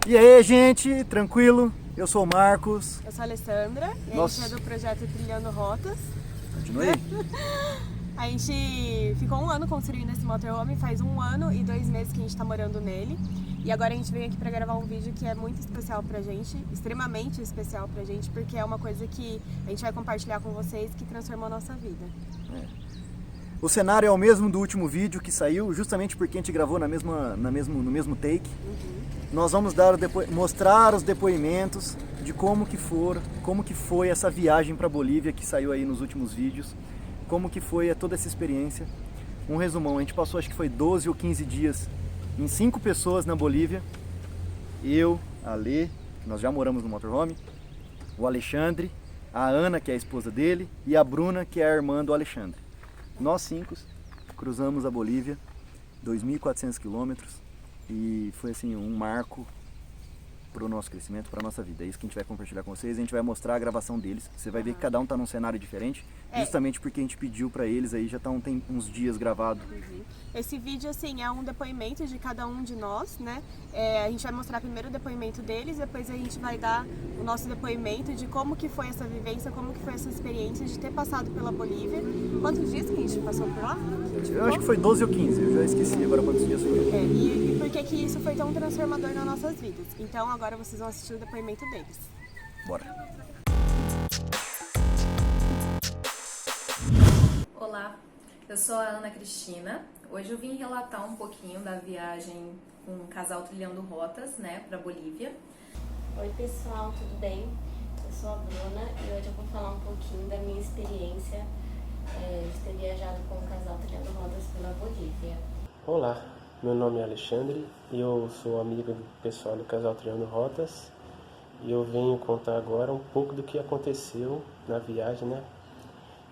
E aí, gente, tranquilo? Eu sou o Marcos. Eu sou a Alessandra e a gente é do projeto Trilhando Rotas. Continue aí. A gente ficou um ano construindo esse motorhome, faz 1 ano e 2 meses que a gente tá morando nele. E agora a gente veio aqui pra gravar um vídeo que é muito especial pra gente, extremamente especial pra gente, porque é uma coisa que a gente vai compartilhar com vocês que transformou a nossa vida. O cenário é o mesmo do último vídeo que saiu, justamente porque a gente gravou no mesmo take. Nós vamos mostrar os depoimentos de como que foi essa viagem para Bolívia que saiu aí nos últimos vídeos, como que foi toda essa experiência. Um resumão, a gente passou acho que foi 12 ou 15 dias em 5 pessoas na Bolívia. Eu, a Lê, que nós já moramos no motorhome, o Alexandre, a Ana, que é a esposa dele, e a Bruna, que é a irmã do Alexandre. Nós 5 cruzamos a Bolívia, 2.400 quilômetros, e foi assim um marco para o nosso crescimento, para a nossa vida. É isso que a gente vai compartilhar com vocês, a gente vai mostrar a gravação deles. Você vai ver que cada um está num cenário diferente, justamente porque a gente pediu para eles, aí já tem uns dias gravado. Esse vídeo, assim, é um depoimento de cada um de nós, né? A gente vai mostrar primeiro o depoimento deles, depois a gente vai dar o nosso depoimento de como que foi essa vivência, como que foi essa experiência de ter passado pela Bolívia. Quantos dias que a gente passou por lá? Eu acho que foi 12 ou 15, eu já esqueci agora quantos dias foi. E por que isso foi tão transformador nas nossas vidas. Então agora vocês vão assistir o depoimento deles. Bora! Olá, eu sou a Ana Cristina. Hoje eu vim relatar um pouquinho da viagem com o casal Trilhando Rotas, né, para Bolívia. Oi pessoal, tudo bem? Eu sou a Bruna e hoje eu vou falar um pouquinho da minha experiência de ter viajado com o casal Trilhando Rotas pela Bolívia. Olá, meu nome é Alexandre e eu sou amigo do pessoal do casal Trilhando Rotas e eu venho contar agora um pouco do que aconteceu na viagem, né?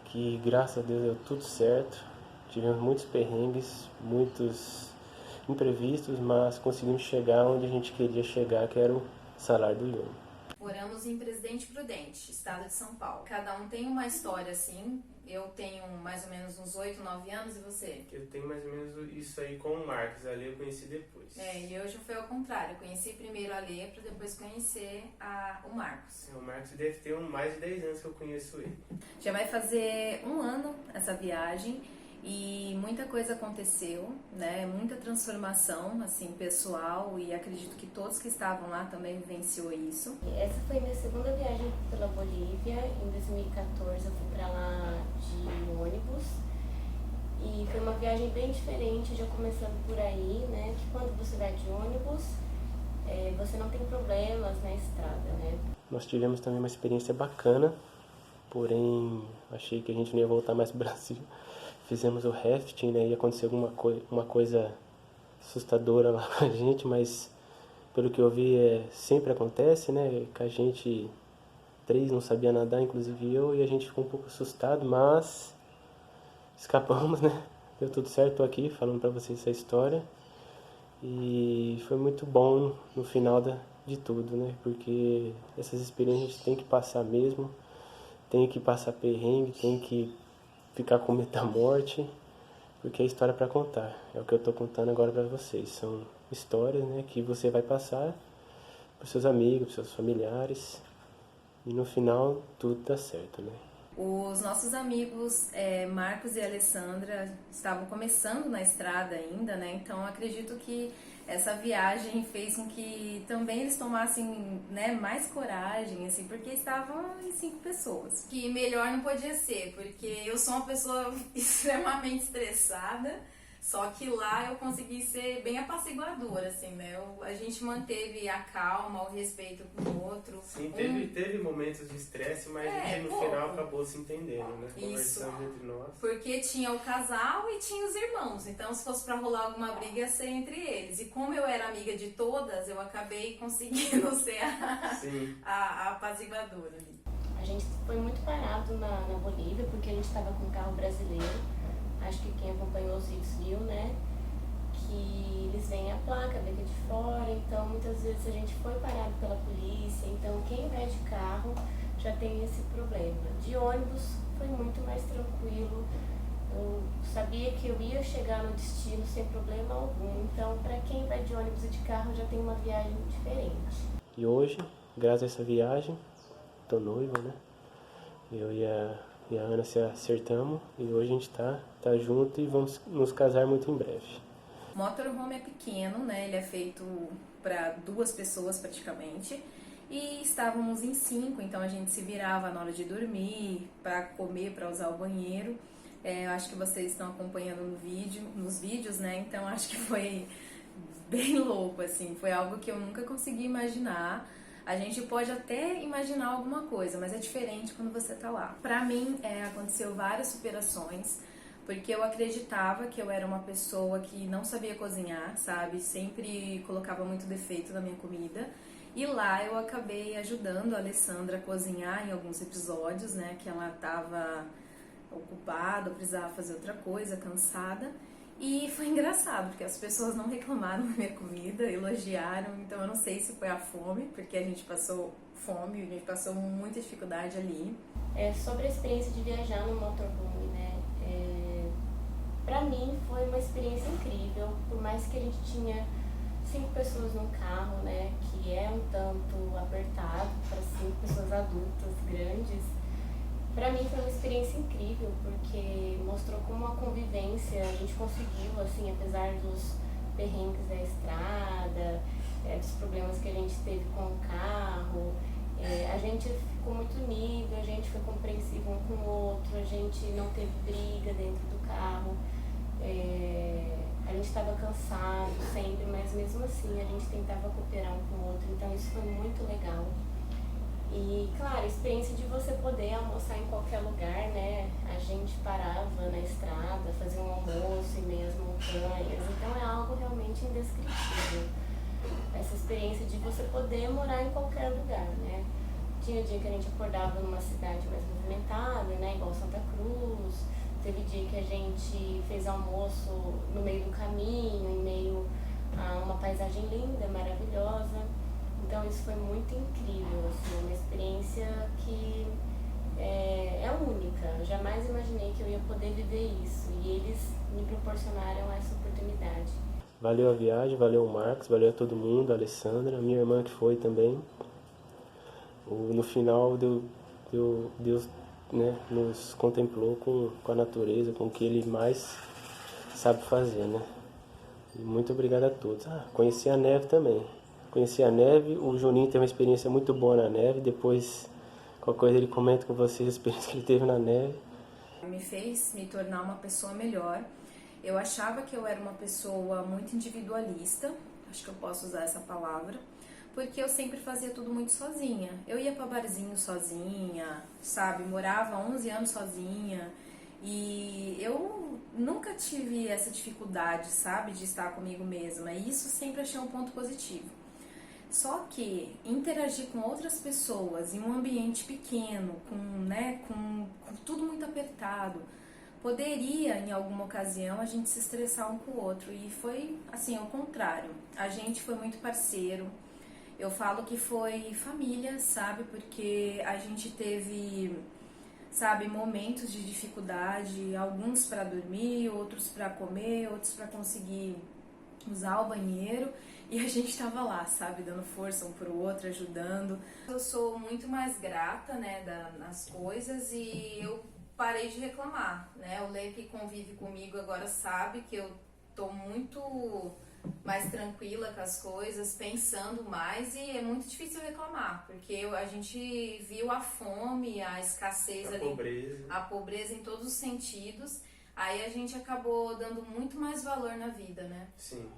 Que graças a Deus deu tudo certo. Tivemos muitos perrengues, muitos imprevistos, mas conseguimos chegar onde a gente queria chegar, que era o Salar do Uyuni. Moramos em Presidente Prudente, estado de São Paulo. Cada um tem uma história assim. Eu tenho mais ou menos uns 8, 9 anos e você? Eu tenho mais ou menos isso aí com o Marcos, ali eu conheci depois. E eu já foi ao contrário. Eu conheci primeiro a Lê para depois conhecer o Marcos. O Marcos deve ter mais de 10 anos que eu conheço ele. Já vai fazer 1 ano essa viagem. E muita coisa aconteceu, né? Muita transformação, assim, pessoal, e acredito que todos que estavam lá também vivenciou isso. Essa foi minha segunda viagem pela Bolívia. Em 2014 eu fui pra lá de ônibus e foi uma viagem bem diferente, já começando por aí, né? Que quando você vai de ônibus, você não tem problemas na estrada, né? Nós tivemos também uma experiência bacana, porém achei que a gente não ia voltar mais pro Brasil. Fizemos o rafting, né, e aconteceu uma coisa assustadora lá com a gente, mas pelo que eu vi sempre acontece, né, que a gente 3 não sabia nadar, inclusive eu, e a gente ficou um pouco assustado, mas escapamos, né, deu tudo certo, tô aqui falando pra vocês essa história, e foi muito bom no final de tudo, né, porque essas experiências a gente tem que passar mesmo, tem que passar perrengue, tem que ficar com medo da morte, porque é história para contar. É o que eu estou contando agora para vocês. São histórias, né, que você vai passar para seus amigos, para seus familiares, e no final tudo dá certo, né? Os nossos amigos Marcos e Alessandra estavam começando na estrada ainda, né? Então acredito que essa viagem fez com que também eles tomassem, né, mais coragem, assim, porque estavam em 5 pessoas. Que melhor não podia ser, porque eu sou uma pessoa extremamente estressada. Só que lá eu consegui ser bem apaciguadora, assim, né? A gente manteve a calma, o respeito com o outro. Sim, teve momentos de estresse, mas a gente no final acabou se entendendo, né? Isso. Conversando entre nós. Porque tinha o casal e tinha os irmãos. Então, se fosse pra rolar alguma briga, ia ser entre eles. E como eu era amiga de todas, eu acabei conseguindo ser a apaziguadora ali. A gente foi muito parado na Bolívia, porque a gente estava com um carro brasileiro. Acho que quem acompanhou os vídeos viu, né, que eles veem a placa, beca de fora, então muitas vezes a gente foi parado pela polícia, então quem vai de carro já tem esse problema. De ônibus foi muito mais tranquilo, Eu sabia que eu ia chegar no destino sem problema algum. Então, para quem vai de ônibus e de carro, já tem uma viagem diferente. E hoje, graças a essa viagem, tô noivo, né? Eu e a Ana se acertamos e hoje a gente tá junto e vamos nos casar muito em breve. O motorhome é pequeno, né? Ele é feito para 2 pessoas praticamente. E estávamos em 5, então a gente se virava na hora de dormir, para comer, para usar o banheiro. Eu acho que vocês estão acompanhando nos vídeos, né? Então acho que foi bem louco, assim. Foi algo que eu nunca consegui imaginar. A gente pode até imaginar alguma coisa, mas é diferente quando você tá lá. Pra mim, aconteceu várias superações, porque eu acreditava que eu era uma pessoa que não sabia cozinhar, sabe? Sempre colocava muito defeito na minha comida. E lá eu acabei ajudando a Alessandra a cozinhar em alguns episódios, né? Que ela tava ocupada, precisava fazer outra coisa, cansada. E foi engraçado, porque as pessoas não reclamaram da minha comida, elogiaram. Então eu não sei se foi a fome, porque a gente passou fome, a gente passou muita dificuldade ali. Sobre a experiência de viajar no motorhome, né? Pra mim foi uma experiência incrível, por mais que a gente tinha 5 pessoas no carro, né? Que é um tanto apertado para 5 pessoas adultas, grandes. Pra mim foi uma experiência incrível, porque mostrou como a convivência a gente conseguiu, assim, apesar dos perrengues da estrada, dos problemas que a gente teve com o carro, a gente ficou muito unido, a gente foi compreensivo um com o outro, a gente não teve briga dentro do carro, a gente estava cansado sempre, mas mesmo assim a gente tentava cooperar um com o outro, então isso foi muito legal. E, claro, a experiência de você poder almoçar em qualquer lugar, né? A gente parava na estrada, fazia um almoço em meio às montanhas, então é algo realmente indescritível. Essa experiência de você poder morar em qualquer lugar, né? Tinha dia que a gente acordava numa cidade mais movimentada, né? Igual Santa Cruz. Teve dia que a gente fez almoço no meio do caminho, em meio a uma paisagem linda, maravilhosa. Então isso foi muito incrível, assim, uma experiência que é única. Eu jamais imaginei que eu ia poder viver isso e eles me proporcionaram essa oportunidade. Valeu a viagem, valeu o Marcos, valeu a todo mundo, a Alessandra, a minha irmã que foi também. No final Deus, né, nos contemplou com a natureza, com o que Ele mais sabe fazer, né? E muito obrigado a todos. Conheci a neve também. Conheci a neve, o Juninho teve uma experiência muito boa na neve, depois qualquer coisa ele comenta com vocês a experiência que ele teve na neve. Me fez me tornar uma pessoa melhor. Eu achava que eu era uma pessoa muito individualista, acho que eu posso usar essa palavra, porque eu sempre fazia tudo muito sozinha. Eu ia pra barzinho sozinha, sabe, morava 11 anos sozinha, e eu nunca tive essa dificuldade, sabe, de estar comigo mesma, e isso sempre achei um ponto positivo. Só que interagir com outras pessoas em um ambiente pequeno, com tudo muito apertado, poderia, em alguma ocasião, a gente se estressar um com o outro. E foi, assim, ao contrário. A gente foi muito parceiro. Eu falo que foi família, sabe? Porque a gente teve, sabe, momentos de dificuldade, alguns para dormir, outros para comer, outros para conseguir usar o banheiro. E a gente tava lá, sabe, dando força um pro outro, ajudando. Eu sou muito mais grata, né, nas coisas, e eu parei de reclamar, né? O Lê que convive comigo agora sabe que eu tô muito mais tranquila com as coisas, pensando mais, e é muito difícil reclamar, porque a gente viu a fome, a escassez ali, a pobreza em todos os sentidos, aí a gente acabou dando muito mais valor na vida, né? Sim.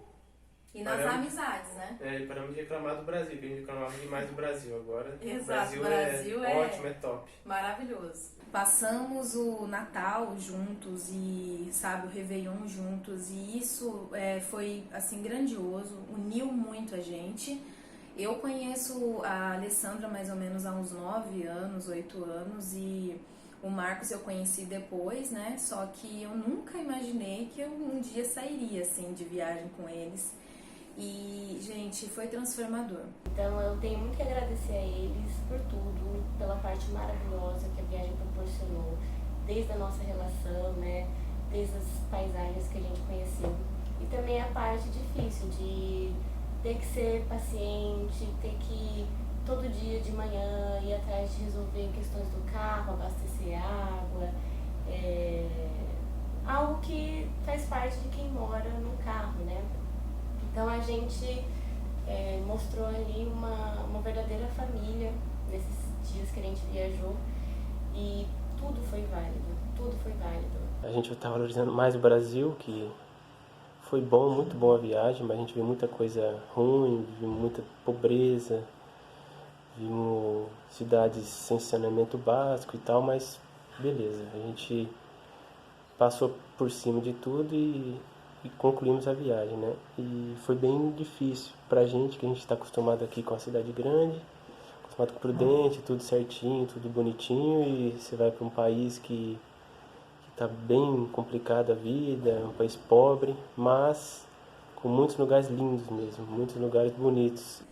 E nas amizades, né? E paramos de reclamar do Brasil, porque a gente reclamava demais do Brasil agora. Exato, o Brasil é ótimo, é top. Maravilhoso. Passamos o Natal juntos e, sabe, o Réveillon juntos, e isso foi, assim, grandioso, uniu muito a gente. Eu conheço a Alessandra mais ou menos há uns 9 anos, 8 anos, e o Marcos eu conheci depois, né? Só que eu nunca imaginei que eu um dia sairia, assim, de viagem com eles. E, gente, foi transformador. Então eu tenho muito que agradecer a eles por tudo, pela parte maravilhosa que a viagem proporcionou, desde a nossa relação, né? desde as paisagens que a gente conheceu. E também a parte difícil de ter que ser paciente, ter que todo dia de manhã ir atrás de resolver questões do carro, abastecer água, algo que faz parte de quem mora no carro, né? Então a gente mostrou ali uma verdadeira família nesses dias que a gente viajou e tudo foi válido, tudo foi válido. A gente está valorizando mais o Brasil, que foi bom, muito boa a viagem, mas a gente viu muita coisa ruim, viu muita pobreza, vimos cidades sem saneamento básico e tal, mas beleza, a gente passou por cima de tudo e concluímos a viagem, né? E foi bem difícil pra gente, que a gente está acostumado aqui com a cidade grande, acostumado com Prudente, tudo certinho, tudo bonitinho, e você vai para um país que tá bem complicada a vida, é um país pobre, mas com muitos lugares lindos mesmo, muitos lugares bonitos.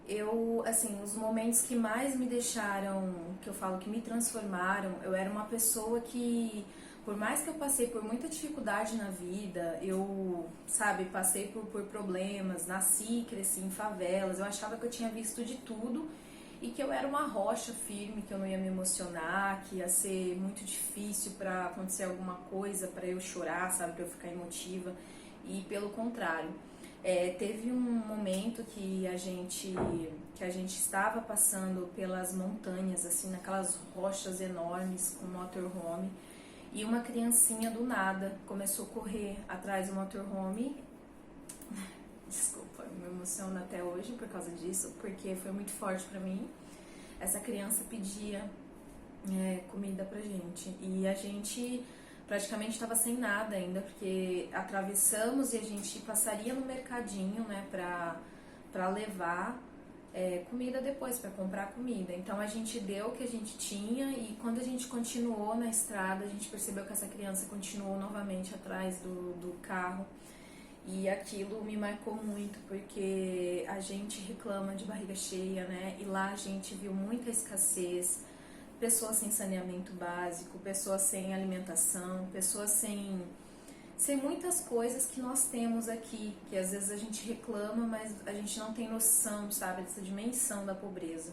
Eu, assim, os momentos que mais me deixaram, que eu falo que me transformaram, eu era uma pessoa que, por mais que eu passei por muita dificuldade na vida, eu, sabe, passei por problemas, nasci e cresci em favelas, eu achava que eu tinha visto de tudo e que eu era uma rocha firme, que eu não ia me emocionar, que ia ser muito difícil pra acontecer alguma coisa, pra eu chorar, sabe, pra eu ficar emotiva, e pelo contrário. Teve um momento que a gente estava passando pelas montanhas, assim, naquelas rochas enormes com motorhome, e uma criancinha do nada começou a correr atrás do motorhome. Desculpa, me emociono até hoje por causa disso, porque foi muito forte pra mim. Essa criança pedia comida pra gente, e a gente praticamente estava sem nada ainda, porque atravessamos e a gente passaria no mercadinho, né, pra levar comida depois, pra comprar comida. Então a gente deu o que a gente tinha, e quando a gente continuou na estrada, a gente percebeu que essa criança continuou novamente atrás do carro, e aquilo me marcou muito, porque a gente reclama de barriga cheia, né, e lá a gente viu muita escassez, pessoas sem saneamento básico, pessoas sem alimentação, pessoas sem muitas coisas que nós temos aqui, que às vezes a gente reclama, mas a gente não tem noção, sabe, dessa dimensão da pobreza.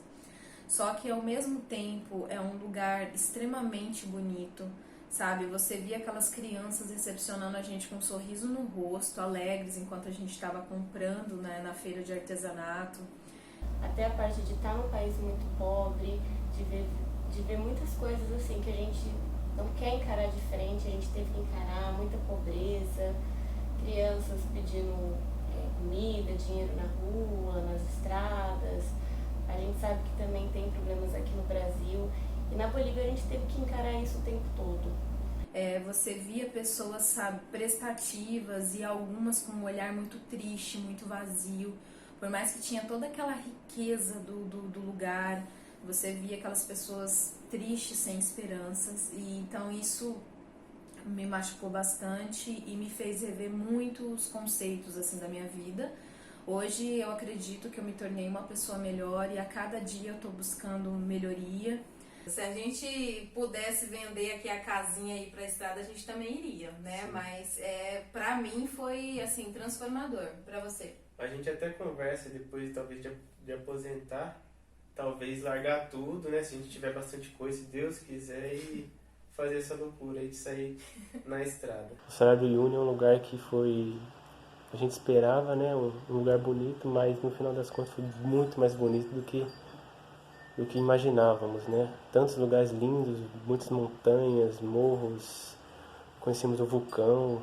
Só que ao mesmo tempo é um lugar extremamente bonito, sabe? Você via aquelas crianças recepcionando a gente com um sorriso no rosto, alegres, enquanto a gente estava comprando, né, na feira de artesanato. Até a parte de estar num país muito pobre, de ver muitas coisas assim que a gente não quer encarar diferente, a gente teve que encarar muita pobreza, crianças pedindo comida, dinheiro na rua, nas estradas. A gente sabe que também tem problemas aqui no Brasil, e na Bolívia a gente teve que encarar isso o tempo todo. Você via pessoas, sabe, prestativas, e algumas com um olhar muito triste, muito vazio. Por mais que tinha toda aquela riqueza do lugar, você via aquelas pessoas tristes, sem esperanças, e então isso me machucou bastante e me fez rever muitos conceitos assim da minha vida. Hoje eu acredito que eu me tornei uma pessoa melhor, e a cada dia eu estou buscando melhoria. Se a gente pudesse vender aqui a casinha e ir pra estrada, a gente também iria, né? Sim. Mas pra mim foi assim transformador. Pra você? A gente até conversa depois, talvez, de aposentar, talvez largar tudo, né? Se a gente tiver bastante coisa, se Deus quiser, e fazer essa loucura aí de sair na estrada. O Salário do Uyuni é um lugar que foi... A gente esperava, né? Um lugar bonito, mas no final das contas foi muito mais bonito do que imaginávamos, né? Tantos lugares lindos, muitas montanhas, morros, conhecemos o vulcão,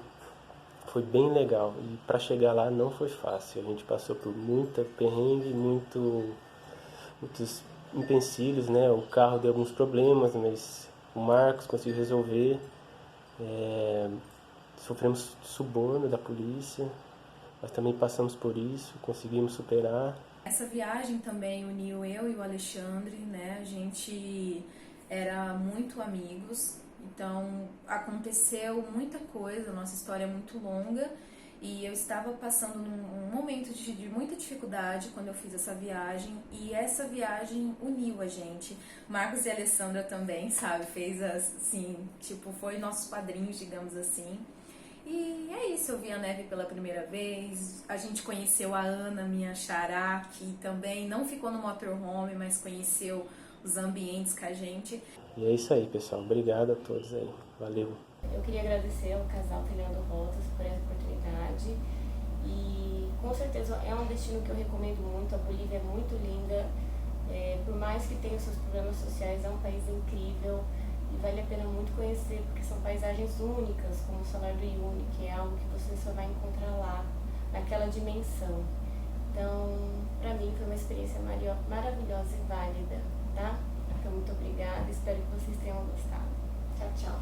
foi bem legal. E para chegar lá não foi fácil, a gente passou por muita perrengue, muitos empecilhos, né? O carro deu alguns problemas, mas o Marcos conseguiu resolver. Sofremos suborno da polícia, mas também passamos por isso, conseguimos superar. Essa viagem também uniu eu e o Alexandre, né? A gente era muito amigos, então aconteceu muita coisa, nossa história é muito longa, e eu estava passando num momento de muita dificuldade quando eu fiz essa viagem, e essa viagem uniu a gente. Marcos e a Alessandra também, sabe? Fez assim, tipo, foi nossos padrinhos, digamos assim. E é isso, eu vi a neve pela primeira vez, a gente conheceu a Ana, minha xará, que também não ficou no motorhome, mas conheceu os ambientes com a gente. E é isso aí, pessoal. Obrigado a todos aí. Valeu. Eu queria agradecer ao casal Trilhando Rotas por essa oportunidade e com certeza é um destino que eu recomendo muito. A Bolívia é muito linda, por mais que tenha os seus problemas sociais, é um país incrível e vale a pena muito conhecer porque são paisagens únicas, como o Salar do Uyuni, que é algo que você só vai encontrar lá, naquela dimensão. Então, para mim foi uma experiência maravilhosa e válida, tá? Então, muito obrigada, espero que vocês tenham gostado. Tchau, tchau.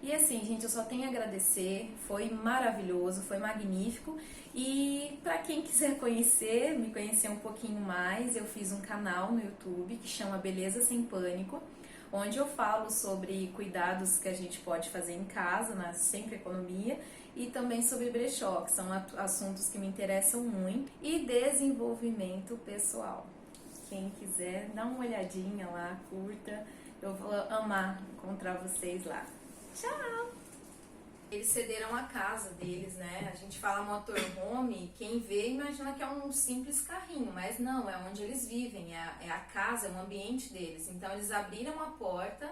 E assim, gente, eu só tenho a agradecer, foi maravilhoso, foi magnífico. E para quem quiser conhecer, me conhecer um pouquinho mais, eu fiz um canal no YouTube que chama Beleza Sem Pânico, onde eu falo sobre cuidados que a gente pode fazer em casa, na Sempre Economia, e também sobre brechó, que são assuntos que me interessam muito, e desenvolvimento pessoal. Quem quiser, dá uma olhadinha lá, curta, eu vou amar encontrar vocês lá. Tchau! Eles cederam a casa deles, né? A gente fala motorhome, quem vê imagina que é um simples carrinho, mas não, é onde eles vivem, é a casa, é o ambiente deles. Então eles abriram a porta,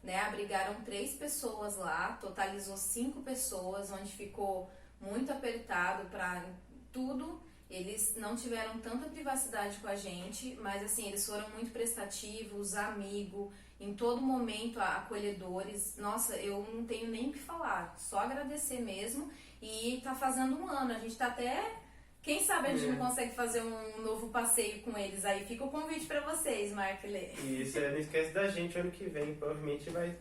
né? Abrigaram 3 pessoas lá, totalizou 5 pessoas, onde ficou muito apertado para tudo. Eles não tiveram tanta privacidade com a gente, mas assim, eles foram muito prestativos, amigos, em todo momento acolhedores. Nossa, eu não tenho nem o que falar, só agradecer mesmo. E tá fazendo um ano, a gente tá até... Quem sabe a gente não consegue fazer um novo passeio com eles aí. Fica o convite pra vocês, Marco e Lê. Isso, não esquece da gente ano que vem, provavelmente vai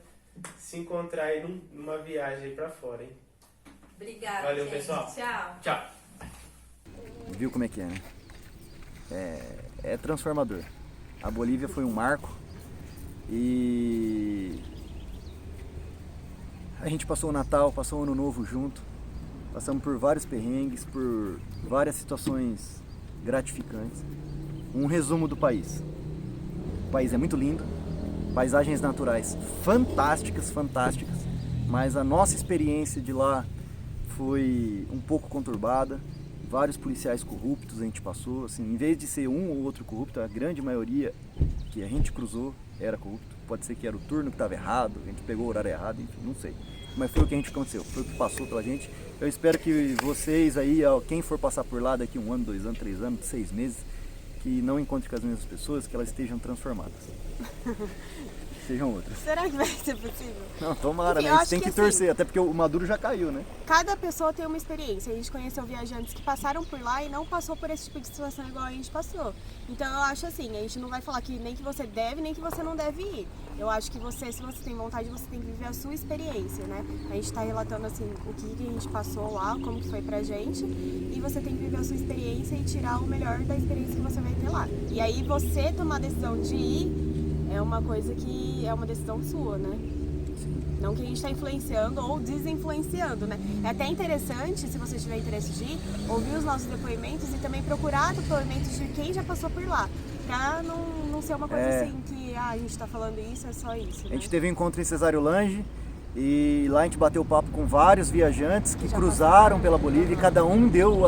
se encontrar aí numa viagem aí pra fora, hein? Obrigada, Valeu, gente. pessoal. Tchau. Tchau. Viu como é que é, né? É transformador. A Bolívia foi um marco e a gente passou o Natal, passou o Ano Novo junto, passamos por vários perrengues, por várias situações gratificantes. Um resumo do país. O país é muito lindo, paisagens naturais fantásticas, mas a nossa experiência de lá foi um pouco conturbada. Vários policiais corruptos a gente passou, assim, em vez de ser um ou outro corrupto, a grande maioria que a gente cruzou era corrupto. Pode ser que era o turno que estava errado, a gente pegou o horário errado, enfim, não sei. Mas foi o que a gente aconteceu, foi o que passou pela gente. Eu espero que vocês aí, quem for passar por lá daqui 1 ano, 2 anos, 3 anos, 6 meses, que não encontre com as mesmas pessoas, que elas estejam transformadas. Sejam outras. Será que vai ser possível? Não, tomara, Enfim, né? eu A gente acho tem que que torcer, assim, até porque o Maduro já caiu, né? Cada pessoa tem uma experiência. A gente conheceu viajantes que passaram por lá e não passou por esse tipo de situação igual a gente passou. Então eu acho assim, a gente não vai falar que nem que você deve, nem que você não deve ir. Eu acho que você, se você tem vontade, você tem que viver a sua experiência, né? A gente tá relatando assim o que a gente passou lá, como que foi pra gente, e você tem que viver a sua experiência e tirar o melhor da experiência que você vai ter lá. E aí você tomar a decisão de ir é uma coisa que é uma decisão sua, né? Não que a gente está influenciando ou desinfluenciando, né? É até interessante, se você tiver interesse de ir, ouvir os nossos depoimentos e também procurar depoimentos de quem já passou por lá. Pra não ser uma coisa assim que a gente tá falando isso, é só isso, né? A gente teve um encontro em Cesário Lange e lá a gente bateu papo com vários viajantes que cruzaram pela Bolívia e cada um deu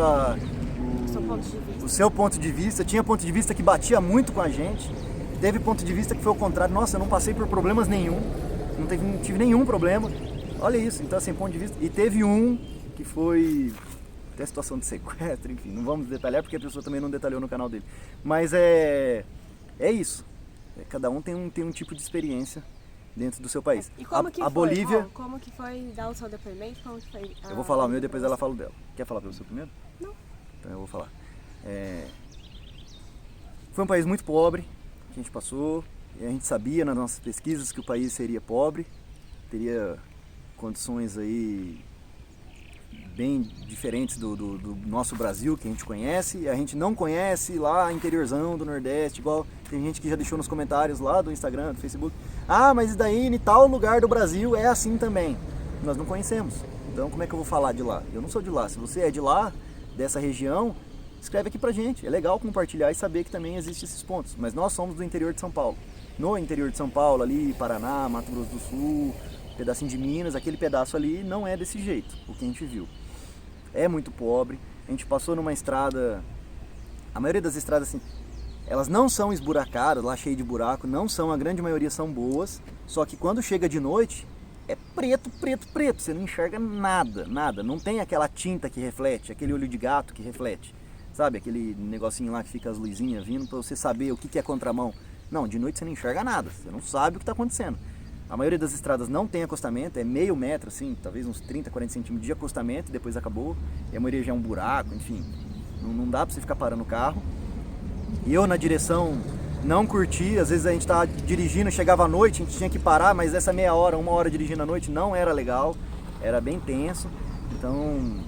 o seu ponto de vista. Tinha ponto de vista que batia muito com a gente, teve ponto de vista que foi o contrário. Nossa, eu não passei por problemas nenhum, não tive nenhum problema. Olha isso, então assim, ponto de vista. E teve um que foi até situação de sequestro, enfim, não vamos detalhar porque a pessoa também não detalhou no canal dele. Mas é isso. Cada um tem um tipo de experiência dentro do seu país. E como que a foi? Bolívia... Como que foi dar o seu depoimento? Como que foi? Eu vou falar o meu e depois ela fala o dela. Quer falar para você primeiro? Não. Então eu vou falar. Foi um país muito pobre que a gente passou. E a gente sabia nas nossas pesquisas que o país seria pobre, teria condições aí bem diferentes do nosso Brasil, que a gente conhece, e a gente não conhece lá interiorzão do Nordeste, igual tem gente que já deixou nos comentários lá do Instagram, do Facebook. Ah, mas daí em tal lugar do Brasil é assim também. Nós não conhecemos. Então como é que eu vou falar de lá? Eu não sou de lá. Se você é de lá, dessa região, escreve aqui pra gente. É legal compartilhar e saber que também existem esses pontos. Mas nós somos do interior de São Paulo. No interior de São Paulo, ali, Paraná, Mato Grosso do Sul, pedacinho de Minas, aquele pedaço ali não é desse jeito, o que a gente viu. É muito pobre, a gente passou numa estrada, a maioria das estradas assim, elas não são esburacadas, lá cheio de buraco, não são, a grande maioria são boas, só que quando chega de noite, é preto, preto, preto, você não enxerga nada, nada, não tem aquela tinta que reflete, aquele olho de gato que reflete, sabe, aquele negocinho lá que fica as luzinhas vindo para você saber o que é contramão. Não, de noite você não enxerga nada, você não sabe o que está acontecendo. A maioria das estradas não tem acostamento, é meio metro, assim, talvez uns 30, 40 centímetros de acostamento, e depois acabou, e a maioria já é um buraco, enfim, não dá para você ficar parando o carro. E eu na direção não curti, às vezes a gente estava dirigindo, chegava à noite, a gente tinha que parar, mas essa meia hora, 1 hora dirigindo à noite não era legal, era bem tenso. Então,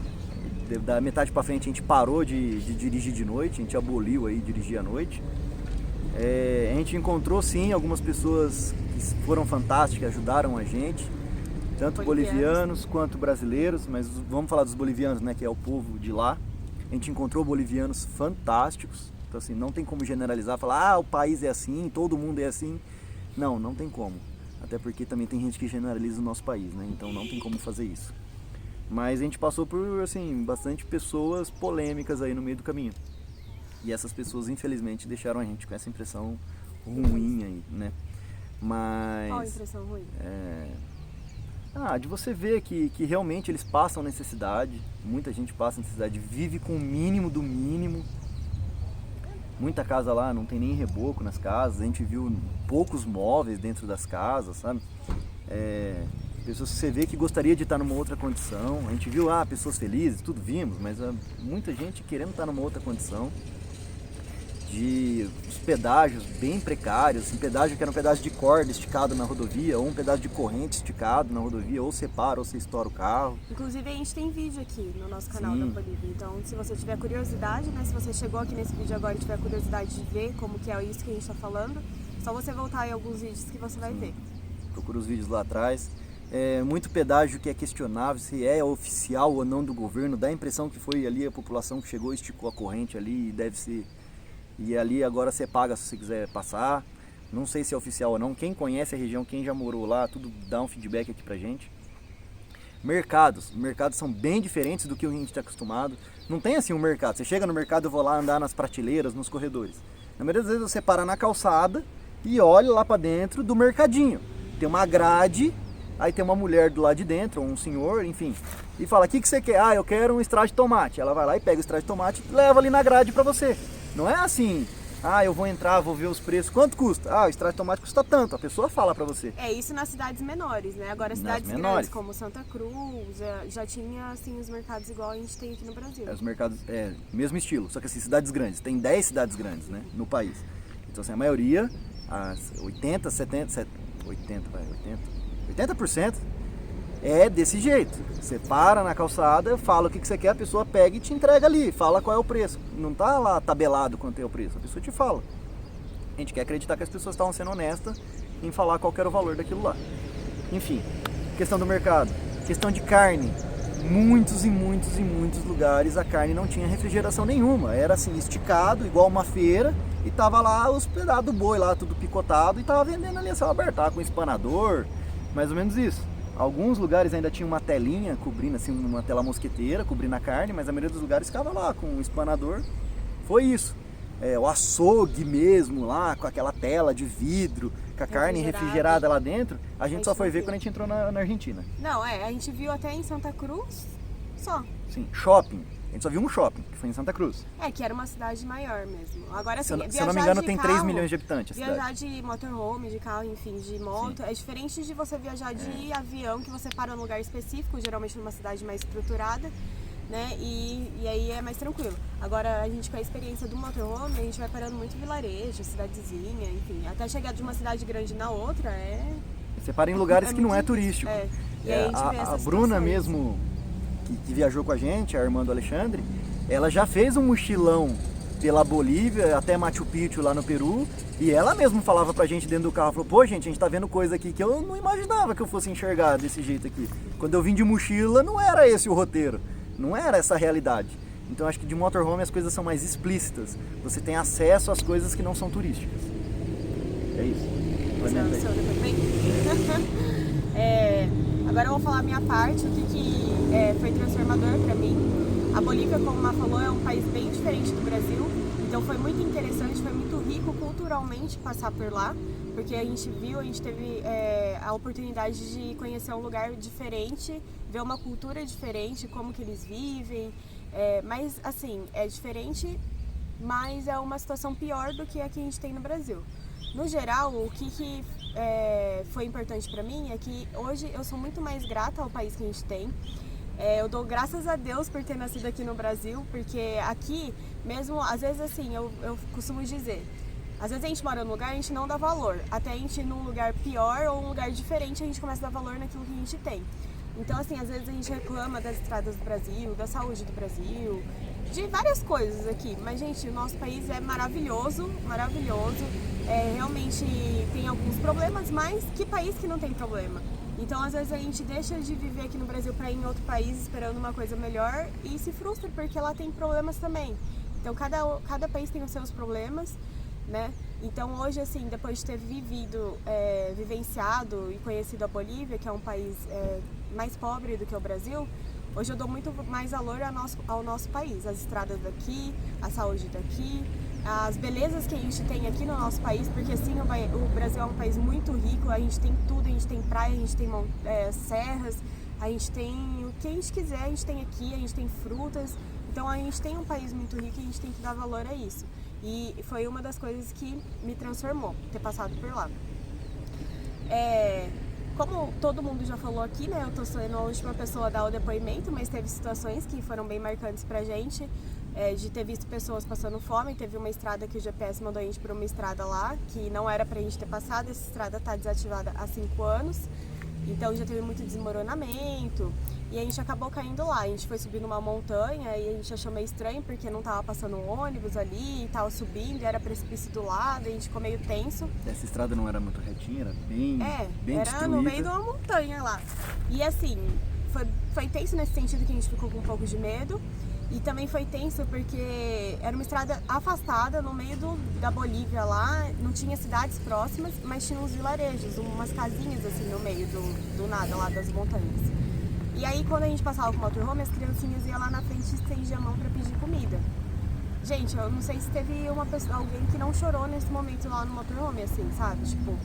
da metade para frente a gente parou de dirigir de noite, a gente aboliu aí dirigir à noite. A gente encontrou sim algumas pessoas que foram fantásticas, ajudaram a gente, tanto bolivianos quanto brasileiros, mas vamos falar dos bolivianos, né, que é o povo de lá. A gente encontrou bolivianos fantásticos. Então assim, não tem como generalizar, falar, o país é assim, todo mundo é assim. Não tem como. Até porque também tem gente que generaliza o nosso país, né? Então não tem como fazer isso. Mas a gente passou por, assim, bastante pessoas polêmicas aí no meio do caminho. E essas pessoas, infelizmente, deixaram a gente com essa impressão ruim aí, né? Mas... Qual a impressão ruim? De você ver que realmente eles passam necessidade, muita gente passa necessidade, vive com o mínimo do mínimo. Muita casa lá não tem nem reboco nas casas, a gente viu poucos móveis dentro das casas, sabe? Pessoas que você vê que gostaria de estar numa outra condição, a gente viu pessoas felizes, tudo vimos, mas muita gente querendo estar numa outra condição. De os pedágios bem precários, assim, pedágio que era um pedaço de corda esticado na rodovia, ou um pedaço de corrente esticado na rodovia, ou você para ou você estoura o carro. Inclusive a gente tem vídeo aqui no nosso canal Sim. da Bolívia, então se você tiver curiosidade, né, se você chegou aqui nesse vídeo agora e tiver curiosidade de ver como que é isso que a gente está falando, só você voltar em alguns vídeos que você vai ver. Procura os vídeos lá atrás. Muito pedágio que é questionável se é oficial ou não do governo, dá a impressão que foi ali a população que chegou, esticou a corrente ali e deve ser... E ali agora você paga se você quiser passar. Não sei se é oficial ou não. Quem conhece a região, quem já morou lá, tudo dá um feedback aqui pra gente. Mercados são bem diferentes do que a gente está acostumado. Não tem assim um mercado. Você chega no mercado, eu vou lá andar nas prateleiras, nos corredores. Na maioria das vezes você para na calçada e olha lá pra dentro do mercadinho. Tem uma grade, aí tem uma mulher do lado de dentro, ou um senhor, enfim. E fala, o que você quer? Eu quero um extrato de tomate. Ela vai lá e pega o extrato de tomate e leva ali na grade pra você. Não é assim, eu vou entrar, vou ver os preços, quanto custa? O extrato de tomate custa tanto, a pessoa fala pra você. Isso nas cidades menores, né? Agora cidades grandes como Santa Cruz, já tinha assim os mercados igual a gente tem aqui no Brasil. Os mercados, mesmo estilo, só que assim, cidades grandes, tem 10 cidades grandes, né, no país. Então assim, a maioria, as 80% é desse jeito. Você para na calçada, fala o que você quer, a pessoa pega e te entrega ali, fala qual é o preço. Não tá lá tabelado quanto é o preço, a pessoa te fala. A gente quer acreditar que as pessoas estavam sendo honestas em falar qual era o valor daquilo lá. Enfim, questão do mercado, questão de carne. Muitos e muitos lugares a carne não tinha refrigeração nenhuma. Era assim, esticado, igual uma feira, e tava lá os pedaços do boi lá, tudo picotado, e tava vendendo ali a céu aberto, tava com espanador, mais ou menos isso. Alguns lugares ainda tinha uma telinha cobrindo, assim, uma tela mosqueteira, cobrindo a carne, mas a maioria dos lugares ficava lá com um espanador. Foi isso. O açougue mesmo lá, com aquela tela de vidro, com a carne refrigerada lá dentro, a gente só foi ver quando a gente entrou na Argentina. Não, a gente viu até em Santa Cruz, só. Sim, shopping. A gente só viu um shopping, que foi em Santa Cruz. Que era uma cidade maior mesmo. Agora, assim, se eu não me engano, tem 3 milhões de habitantes a viajar cidade. de motorhome, de carro, enfim, de moto, Sim. é diferente de você viajar de avião, que você para num lugar específico, geralmente numa cidade mais estruturada, né? E aí é mais tranquilo. Agora, a gente com a experiência do motorhome, a gente vai parando muito em vilarejo, cidadezinha, enfim. Até chegar de uma cidade grande na outra Você para em lugares que não é turístico. E aí a gente vê a essas Bruna situações. mesmo, que viajou com a gente, a irmã do Alexandre, ela já fez um mochilão pela Bolívia até Machu Picchu lá no Peru, e ela mesma falava pra gente dentro do carro, falou, pô gente, a gente tá vendo coisa aqui que eu não imaginava que eu fosse enxergar desse jeito aqui. Quando eu vim de mochila não era esse o roteiro, não era essa a realidade. Então acho que de motorhome as coisas são mais explícitas, você tem acesso às coisas que não são turísticas. É isso. Seu depoimento? Agora eu vou falar a minha parte, o que foi transformador para mim. A Bolívia, como a Má falou, é um país bem diferente do Brasil, então foi muito interessante, foi muito rico culturalmente passar por lá, porque a gente teve a oportunidade de conhecer um lugar diferente, ver uma cultura diferente, como que eles vivem, mas assim, é diferente, mas é uma situação pior do que a que a gente tem no Brasil. No geral, o que foi importante para mim é que hoje eu sou muito mais grata ao país que a gente tem. Eu dou graças a Deus por ter nascido aqui no Brasil, porque aqui, mesmo, às vezes assim, eu costumo dizer, às vezes a gente mora num lugar e a gente não dá valor, até a gente ir num lugar pior ou um lugar diferente a gente começa a dar valor naquilo que a gente tem. Então assim, às vezes a gente reclama das estradas do Brasil, da saúde do Brasil, de várias coisas aqui, mas gente, o nosso país é maravilhoso, maravilhoso, realmente tem alguns problemas, mas que país que não tem problema? Então, às vezes a gente deixa de viver aqui no Brasil para ir em outro país esperando uma coisa melhor e se frustra porque lá tem problemas também. Então, cada país tem os seus problemas, né? Então, hoje, assim, depois de ter vivenciado e conhecido a Bolívia, que é um país mais pobre do que o Brasil, hoje eu dou muito mais valor ao nosso país, as estradas daqui, a saúde daqui, as belezas que a gente tem aqui no nosso país, porque sim, o Brasil é um país muito rico, a gente tem tudo, a gente tem praia, a gente tem serras, a gente tem o que a gente quiser, a gente tem aqui, a gente tem frutas, então a gente tem um país muito rico e a gente tem que dar valor a isso. E foi uma das coisas que me transformou, ter passado por lá. Como todo mundo já falou aqui, né, eu tô sendo a última pessoa a dar o depoimento, mas teve situações que foram bem marcantes pra gente, de ter visto pessoas passando fome. Teve uma estrada que o GPS mandou a gente para uma estrada lá, que não era pra gente ter passado, essa estrada tá desativada há 5 anos, então já teve muito desmoronamento, e a gente acabou caindo lá. A gente foi subir numa montanha e a gente achou meio estranho, porque não tava passando ônibus ali, e tava subindo, e era precipício do lado, e a gente ficou meio tenso. Essa estrada não era muito retinha, era bem era destruída. No meio de uma montanha lá. E assim, foi tenso nesse sentido que a gente ficou com um pouco de medo. E também foi tenso porque era uma estrada afastada no meio da Bolívia lá, não tinha cidades próximas, mas tinha uns vilarejos, umas casinhas assim no meio do nada lá das montanhas. E aí quando a gente passava com o motorhome, as criancinhas iam lá na frente e estendiam a mão pra pedir comida. Gente, eu não sei se teve alguém que não chorou nesse momento lá no motorhome, assim, sabe? Tipo,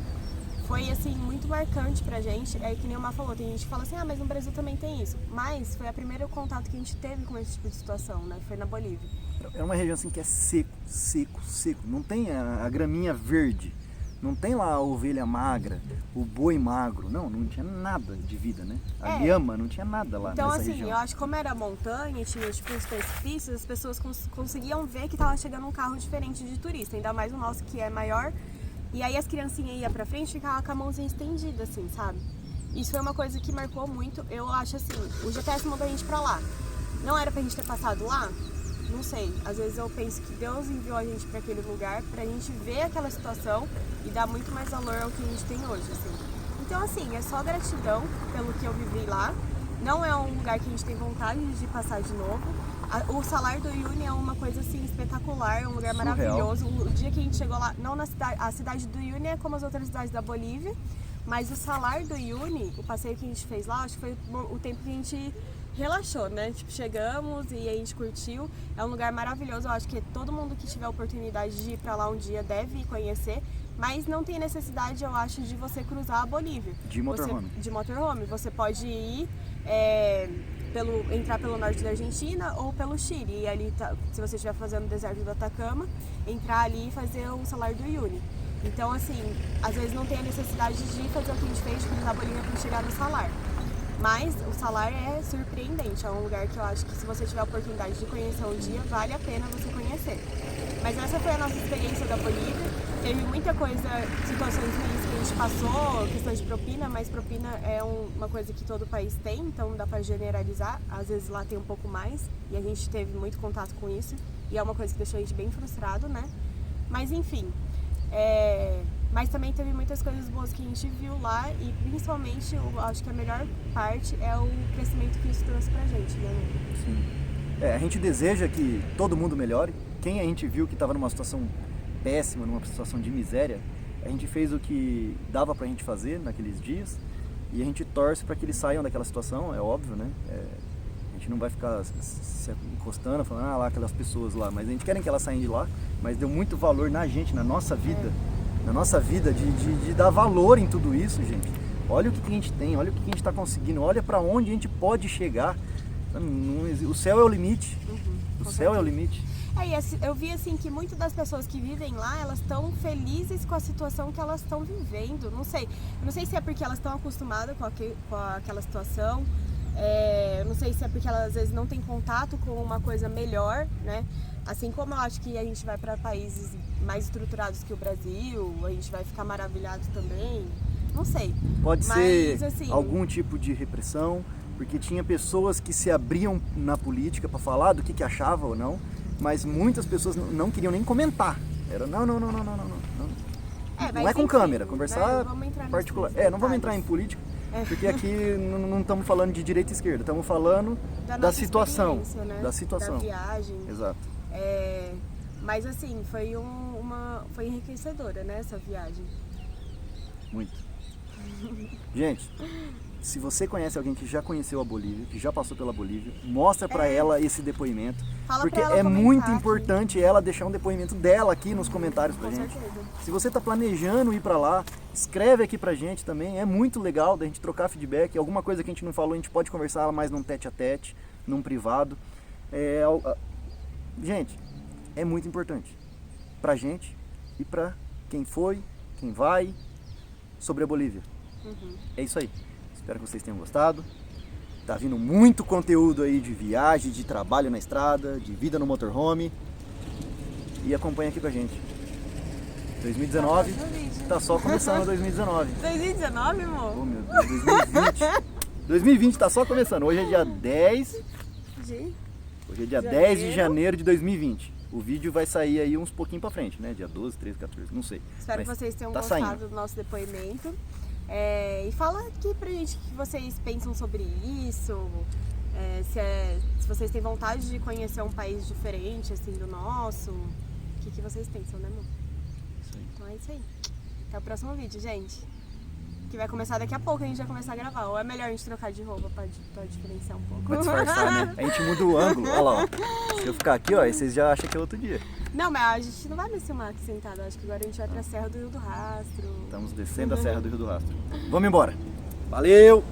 foi assim, muito marcante pra gente. É que nem o Má falou, tem gente que fala assim, mas no Brasil também tem isso. Mas foi o primeiro contato que a gente teve com esse tipo de situação, né? Foi na Bolívia. É uma região assim que é seco, seco, seco. Não tem a graminha verde. Não tem lá a ovelha magra, o boi magro. Não tinha nada de vida, né? A lhama, não tinha nada lá então, nessa assim, região. eu acho que como era montanha e tinha tipo uns precipícios, as pessoas conseguiam ver que tava chegando um carro diferente de turista. Ainda mais o nosso, que é maior. E aí as criancinhas iam pra frente e ficavam com a mãozinha estendida, assim, sabe? Isso foi uma coisa que marcou muito. Eu acho assim, o GPS mandou a gente pra lá. Não era pra gente ter passado lá? Não sei. Às vezes eu penso que Deus enviou a gente pra aquele lugar pra gente ver aquela situação e dar muito mais valor ao que a gente tem hoje, assim. Então, assim, é só gratidão pelo que eu vivi lá. Não é um lugar que a gente tem vontade de passar de novo. O Salar do Uyuni é uma coisa assim espetacular, é um lugar surreal, maravilhoso. O dia que a gente chegou lá, não na cidade, a cidade do Uyuni é como as outras cidades da Bolívia, mas o Salar do Uyuni, o passeio que a gente fez lá, acho que foi o tempo que a gente relaxou, né? Tipo, chegamos e a gente curtiu. É um lugar maravilhoso, eu acho que todo mundo que tiver a oportunidade de ir pra lá um dia deve ir conhecer. Mas não tem necessidade, eu acho, de você cruzar a Bolívia. De motorhome. De motorhome. Você pode ir, entrar pelo norte da Argentina ou pelo Chile. E ali, se você estiver fazendo o deserto do Atacama, entrar ali e fazer o Salar do Uyuni. Então, assim, às vezes não tem a necessidade de fazer o que a gente fez, de cruzar a Bolívia para chegar no Salar. Mas o Salar é surpreendente, é um lugar que eu acho que se você tiver a oportunidade de conhecer um dia, vale a pena você conhecer. Mas essa foi a nossa experiência da Bolívia. Teve muita coisa, situações ruins que a gente passou, questões de propina, mas propina é uma coisa que todo país tem, então não dá pra generalizar. Às vezes lá tem um pouco mais e a gente teve muito contato com isso e é uma coisa que deixou a gente bem frustrado, né? Mas enfim, mas também teve muitas coisas boas que a gente viu lá e principalmente, eu acho que a melhor parte é o crescimento que isso trouxe pra gente, né? Sim. A gente deseja que todo mundo melhore. Quem a gente viu que estava numa situação péssima, numa situação de miséria, a gente fez o que dava pra gente fazer naqueles dias E a gente torce para que eles saiam daquela situação, é óbvio, né? A gente não vai ficar se encostando, falando, ah lá, aquelas pessoas lá, mas a gente quer que elas saiam de lá, mas deu muito valor na gente, na nossa vida, de dar valor em tudo isso, gente. Olha o que a gente tem, olha o que a gente está conseguindo, olha para onde a gente pode chegar. O céu é o limite, o céu é o limite. E eu vi assim que muitas das pessoas que vivem lá, elas estão felizes com a situação que elas estão vivendo. Não sei se é porque elas estão acostumadas com aquela situação. Eu não sei se é porque elas às vezes não têm contato com uma coisa melhor, né? Assim como eu acho que a gente vai para países mais estruturados que o Brasil, a gente vai ficar maravilhado também. Não sei. Pode ser assim, algum tipo de repressão, porque tinha pessoas que se abriam na política para falar do que achavam ou não, mas muitas pessoas não queriam nem comentar. Era não. Não é com câmera, conversar particular. Não vamos entrar em política, porque aqui não estamos falando de direita e esquerda, estamos falando da situação, né? da situação. Da viagem. Exato. Mas assim, foi enriquecedora, né, essa viagem. Muito. Gente, se você conhece alguém que já conheceu a Bolívia, que já passou pela Bolívia, mostra pra ela esse depoimento, Fala porque pra ela é comentar muito aqui. importante ela deixar um depoimento dela aqui nos comentários pra Com gente. certeza. Se você tá planejando ir pra lá, escreve aqui pra gente também, é muito legal da gente trocar feedback, alguma coisa que a gente não falou, a gente pode conversar mais num tete a tete, num privado. Gente, é muito importante pra gente e pra quem foi, quem vai, sobre a Bolívia. É isso aí. Espero que vocês tenham gostado. Tá vindo muito conteúdo aí de viagem, de trabalho na estrada, de vida no motorhome. E acompanha aqui com a gente. 2019 tá só começando 2019. 2019, amor? Oh meu Deus, 2020. 2020 tá só começando. Hoje é dia 10. Hoje é dia 10 de janeiro de 2020. O vídeo vai sair aí uns pouquinho pra frente, né? Dia 12, 13, 14, não sei. Espero Mas que vocês tenham tá gostado saindo. do nosso depoimento. E fala aqui pra gente o que vocês pensam sobre isso. Se vocês têm vontade de conhecer um país diferente assim do nosso. O que vocês pensam, né, amor? Isso aí. Então é isso aí. Até o próximo vídeo, gente. Que vai começar daqui a pouco, a gente vai começar a gravar. Ou é melhor a gente trocar de roupa pra diferenciar um pouco? Pra disfarçar, né? A gente muda o ângulo, olha lá, ó. Se eu ficar aqui, ó, aí vocês já acham que é outro dia. Não, mas a gente não vai mais filmar aqui sentado. Acho que agora a gente vai pra Serra do Rio do Rastro. Estamos descendo a Serra do Rio do Rastro. Vamos embora. Valeu!